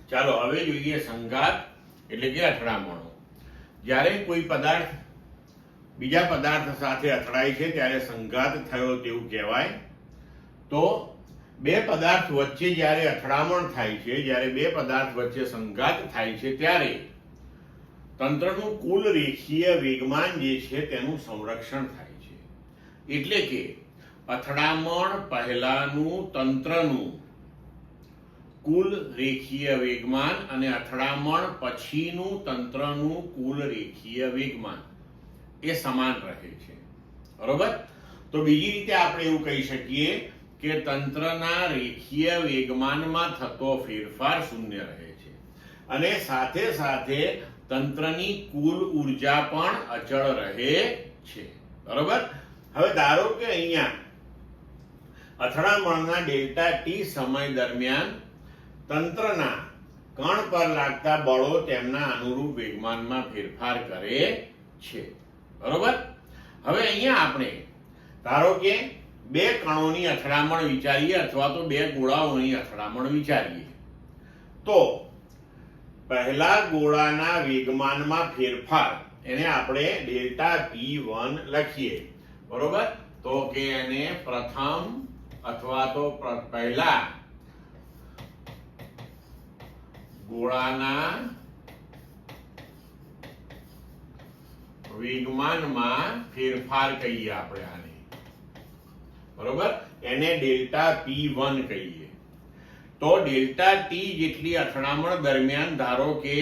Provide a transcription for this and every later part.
ચાલો હવે જોઈએ સંઘાત એટલે કે અથડામણો. જ્યારે કોઈ પદાર્થ બીજા પદાર્થ સાથે અથડાય છે ત્યારે સંઘાત થયો તેવું કહેવાય. તો બે પદાર્થ વચ્ચે જ્યારે અથડામણ થાય છે, જ્યારે બે પદાર્થ વચ્ચે સંઘાત થાય છે ત્યારે તંત્રનું કુલ રેખીય વેગમાન જે છે તેનું સંરક્ષણ થાય છે. એટલે કે અથડામણ પહેલાનું તંત્રનું કુલ રેખીય વેગમાન અને અથડામણ પછીનું તંત્રનું કુલ રેખીય વેગમાન એ સમાન રહે છે. બરોબર? તો બીજી રીતે આપણે એવું કહી શકીએ કે તંત્રના રેખીય વેગમાનમાં થતો ફેરફાર શૂન્ય રહે છે અને સાથે સાથે તંત્રની કુલ ઉર્જા પણ અચળ રહે છે. બરોબર? હવે ધારો કે અહીંયા અથડામણના ડેલ્ટા ટી સમય દરમિયાન તંત્રના કણ પર લાગતા બળો તેમના અનુરૂપ વેગમાનમાં ફેરફાર કરે છે. બરોબર? હવે અહીંયા આપણે ધારો કે બે કણોની અથડામણ વિચારીએ અથવા તો બે ગોળાઓની અથડામણ વિચારીએ. તો પહેલા ગોળાના વેગમાનમાં ફેરફાર એને આપણે ડેલ્ટા P1 લખીએ. બરોબર? તો કે એને પ્રથમ અથવા તો પહેલા ગોળાના વેગમાનમાં ફેરફાર કહીએ આપણે આને. બરોબર? એને ડેલ્ટા P1 કહીએ. તો ડેલ્ટા ટી જેટલી અથડામણ દરમિયાન ધારો કે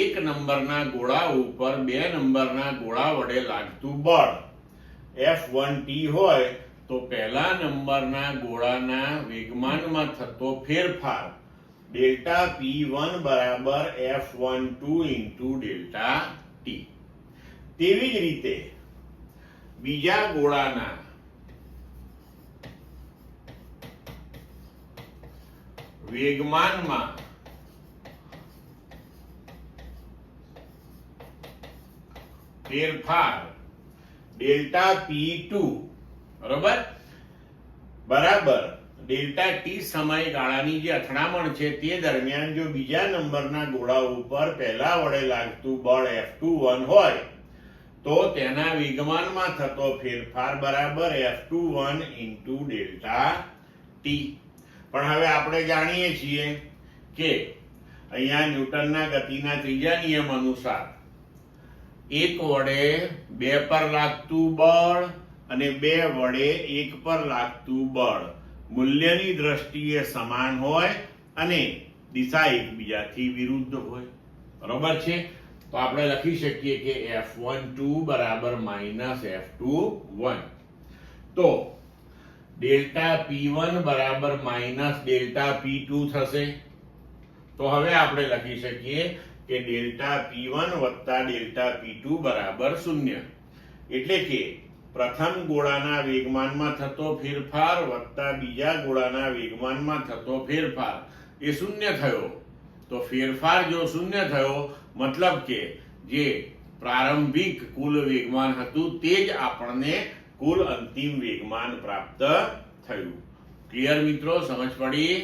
એક નંબરના ગોળા ઉપર બે નંબરના ગોળા વડે લાગતું બળ F1T હોય તો પહેલા નંબરના ગોળાના વેગમાનમાં થતો ફેરફાર ડેલ્ટા P1 બરાબર F12 ઇન્ટુ ડેલ્ટા ટી. તેવી જ રીતે બીજા ગોળાના વેગમાનમાં ફેરફાર ડેલ્ટા P2 બરોબર બરાબર ડેલ્ટા ટી સમયગાળાની જે અથડામણ છે તે દરમિયાન જો બીજા નંબરના ગોળા ઉપર પહેલા વડે લાગતું બળ F21 હોય તો તેના વેગમાનમાં થતો ફેરફાર બરાબર F21 ઇન્ટુ ડેલ્ટા ટી. પણ હવે આપણે જાણીએ છીએ કે અહીંયા ન્યૂટનના ગતિના ત્રીજા નિયમ અનુસાર એક વડે બે પર લાગતું બળ અને બે વડે એક પર લાગતું બળ મૂલ્યની દ્રષ્ટિએ સમાન હોય અને દિશા એકબીજાથી વિરુદ્ધ હોય. બરોબર છે? તો આપણે લખી શકીએ કે F12 બરાબર માઇનસ F21. તો ડેલ્ટા P1 બરાબર માઇનસ ડેલ્ટા P2 થશે. તો હવે આપણે લખી શકીએ કે ડેલ્ટા P1 વત્તા ડેલ્ટા P2 બરાબર 0. એટલે કે પ્રથમ ગોળાના વેગમાનમાં થતો ફેરફાર વત્તા બીજા ગોળાના વેગમાનમાં થતો ફેરફાર એ 0 થયો. તો ફેરફાર જો 0 થયો મતલબ કે જે પ્રારંભિક કુલ વેગમાન હતું તે જ આપણને કુલ અંતિમ વેગમાન પ્રાપ્ત થયું. ક્લિયર મિત્રો? સમજ પડી?